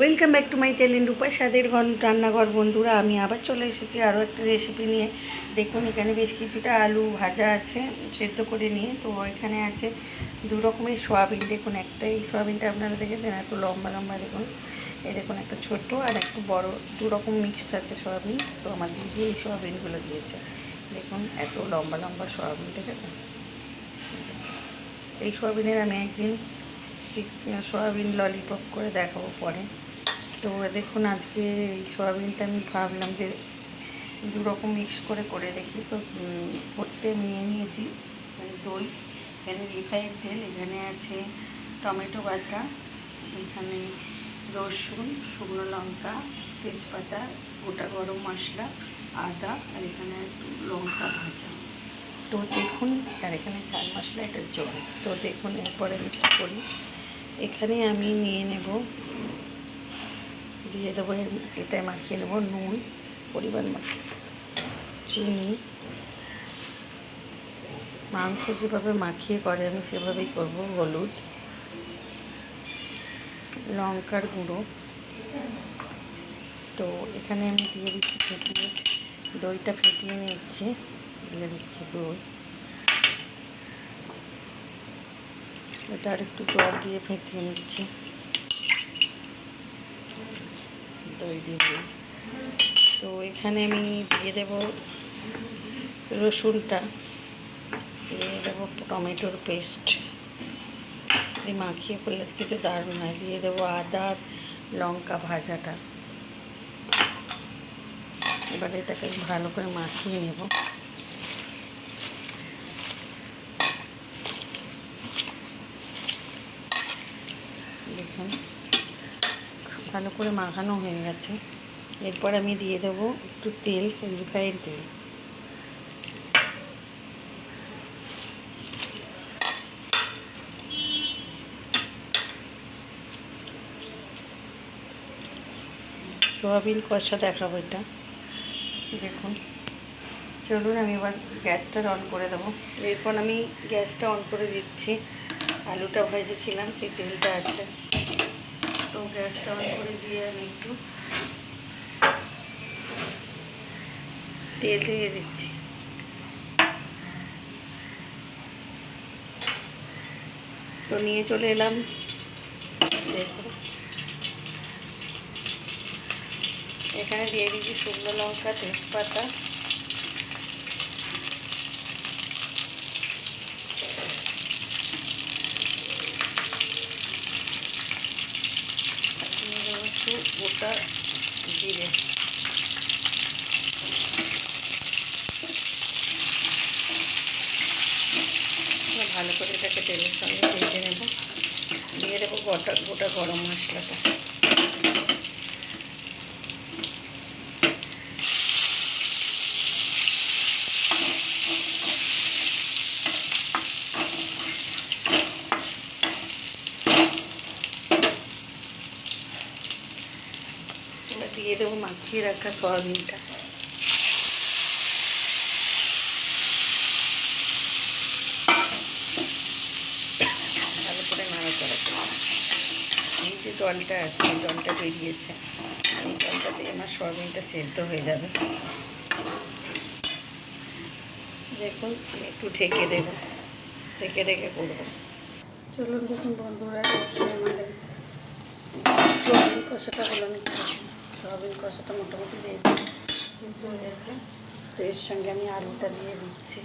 Welcome back to my channel রূপার স্বাদের ঘর রান্নাঘর। বন্ধুরা, আমি আবার চলে এসেছি আরও একটা রেসিপি নিয়ে। দেখুন, এখানে বেশ কিছুটা আলু ভাজা আছে সেদ্ধ করে নিয়ে। তো এখানে আছে দু রকমের সয়াবিন। দেখুন, একটা এই সয়াবিনটা আপনারা দেখেছেন, এত লম্বা লম্বা। দেখুন, এই দেখুন একটা ছোটো আর একটু বড়, দু রকম মিক্স আছে সয়াবিন। তো আমার দিদি এই সয়াবিনগুলো দিয়েছে। দেখুন, এত লম্বা লম্বা সয়াবিন, দেখেছেন? এই সয়াবিনের আমি একদিন সয়াবিন ললিপপ করে দেখাবো পরে। তো দেখুন, আজকে এই সয়াবিনটা আমি ভাবলাম যে দু রকম মিক্স করে করে দেখি। তো করতে নিয়ে নিয়েছি দই, এখানে রিফাইন তেল, এখানে আছে টমেটো বাটা, এখানে রসুন, শুকনো লঙ্কা, তেজপাতা, গোটা গরম মশলা, আদা, আর এখানে লঙ্কা ভাজা। তো দেখুন, আর এখানে চাল মশলা, এটা জল। তো দেখুন, এরপরে আমি কী করি, এখানে আমি নিয়ে নেব, দিয়ে দেবো এটাই মাখিয়ে নেবো নুন পরিমাণ মতো, চিনি, মাংস যেভাবে মাখিয়ে করে আমি সেভাবেই করব, হলুদ, লঙ্কার গুঁড়ো। তো এখানে আমি দিয়ে দিচ্ছি ফেটিয়ে, দইটা ফেটিয়ে নিচ্ছি, দিয়ে দিচ্ছি দই। এটা আর একটু জল দিয়ে ফেটিয়ে নিচ্ছি, দই দিয়ে। তো এখানে আমি দিয়ে দেবো রসুনটা, দিয়ে দেবো টমেটোর পেস্ট, এই মাখিয়ে করলে কিন্তু দারুণ হয়। দিয়ে দেবো আদা, লঙ্কা ভাজাটা। এবার এটাকে ভালো করে মাখিয়ে নেব। দেখুন, ভালো করে মাখানো হয়ে গেছে। এরপর আমি দিয়ে দেবো একটু তেল, রিফাইন তেল। সয়াবিন কষা দেখাবো এটা। দেখুন, চলুন আমি এবার গ্যাসটা অন করে দেবো। এরপর আমি গ্যাসটা অন করে দিচ্ছি। আলুটা ভেজেছিলাম, সেই তেলটা আছে। তো গ্যাসটা অন করে দিয়ে আমি একটু তেল দিয়ে দিচ্ছি। তো নিয়ে চলে এলাম, দেখুন এখানে দিয়ে দিচ্ছি শুকনো লঙ্কা, তেজপাতা, একটু গোটা জিরে। ভালো করে এটাকে তেলের সঙ্গে ভেজে নেব। দিয়ে দেবো গোটা গোটা গরম মশলাটা। এবার দিয়ে দেবো মাখিয়ে রাখা সয়াবিনটা। ভালো করে নাড়াচাড়া করব। এই যে জলটা আছে, এই জলটা বেরিয়েছে, এই জলটাতে আমার সয়াবিনটা সেদ্ধ হয়ে যাবে। দেখুন, আমি একটু ঢেকে দেবো, ঢেকে ঢেকে করবো। চলুন দেখুন বন্ধুরা, দেখছি আমাদের সয়াবিন কষাটা হলো না। সয়াবিন কষাটা মোটামুটি সিদ্ধ হয়ে যাচ্ছে। তো এর সঙ্গে আমি আলুটা দিয়ে দিচ্ছি।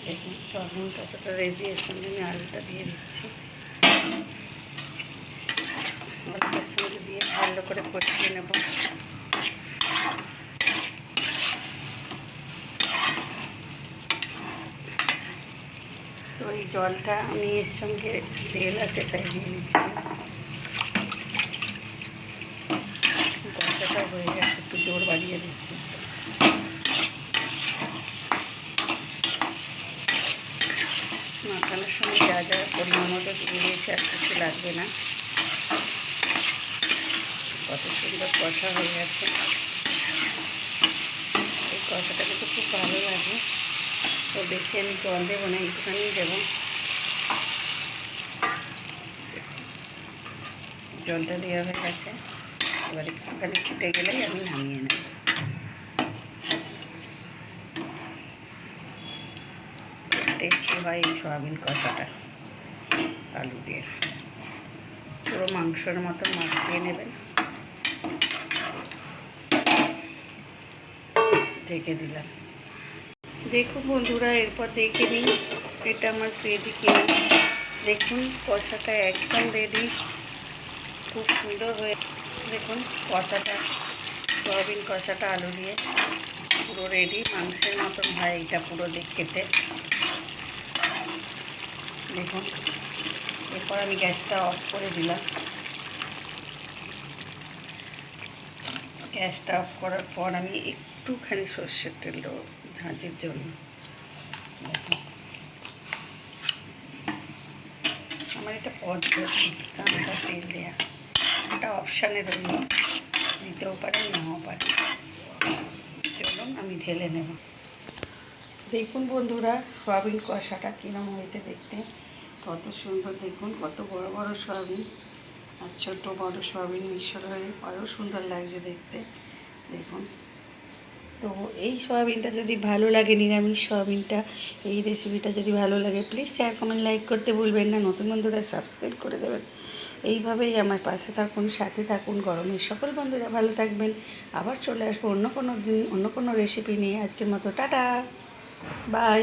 দেখুন, সয়াবিন কষাটা রেডি, এর সঙ্গে আমি আলুটা দিয়ে দিচ্ছি। আলুটার সঙ্গে দিয়ে ভালো করে কষিয়ে নেব। তো এই জলটা আমি এর সঙ্গে তেল আছে তাই দিয়ে দিচ্ছি। কষাটা হয়ে গেছে, একটু জোর বাড়িয়ে দিচ্ছি। মাখানোর সময় যা যা পরিমাণ মতো দিয়ে দিয়েছি, আর কিছু লাগবে না। কত সুন্দর কষা হয়ে গেছে। এই কষাটা কিন্তু খুব ভালো লাগে। তো বেশি আমি জল দেবো না, একটুখানি দেবো। জলটা দেওয়া হয়ে গেছে, এবার একটুখানি ফুটে গেলেই আমি নামিয়ে নেব। টেস্টি হয় এই সয়াবিন কষাটা আলু দিয়ে, পুরো মাংসের মতো মাখিয়ে নেবেন। ঢেকে দিলাম। দেখুন বন্ধুরা, এরপর দেখে নিন এটা আমার রেডি কিনা। দেখুন কষাটা একদম রেডি, খুব সুন্দর হয়ে। দেখুন কষাটা, সয়াবিন কষাটা আলু দিয়ে পুরো রেডি, মাংসের মতন হয় এটা পুরো খেতে। দেখুন এরপর আমি গ্যাসটা অফ করে দিলাম। গ্যাসটা অফ করার পর আমি একটুখানি সর্ষের তেল দেবো ঝাঁঝের জন্য। আমার এটা পদ্ধতি কাঁচা তেল দেওয়া, এটা অপশানে রইল, দিতেও পারে নাও পারে। চলুন আমি ঢেলে নেব। দেখুন বন্ধুরা, সয়াবিন কষাটা কীরকম হয়েছে দেখতে, কত সুন্দর। দেখুন কত বড় বড় সয়াবিন আর ছোটো বড় সয়াবিন মিশ্র হয়ে আরও সুন্দর লাগছে দেখতে। দেখুন, তো এই সয়াবিনটা যদি ভালো লাগে, নিরামিষ সয়াবিনটা, এই রেসিপিটা যদি ভালো লাগে, প্লিজ শেয়ার কমেন্ট লাইক করতে ভুলবেন না। নতুন বন্ধুরা সাবস্ক্রাইব করে দেবেন। এইভাবেই আমার পাশে থাকুন, সাথে থাকুন। গরমের সকল বন্ধুরা ভালো থাকবেন। আবার চলে আসবো অন্য কোনো দিন অন্য কোনো রেসিপি নিয়ে। আজকের মতো টাটা, বাই।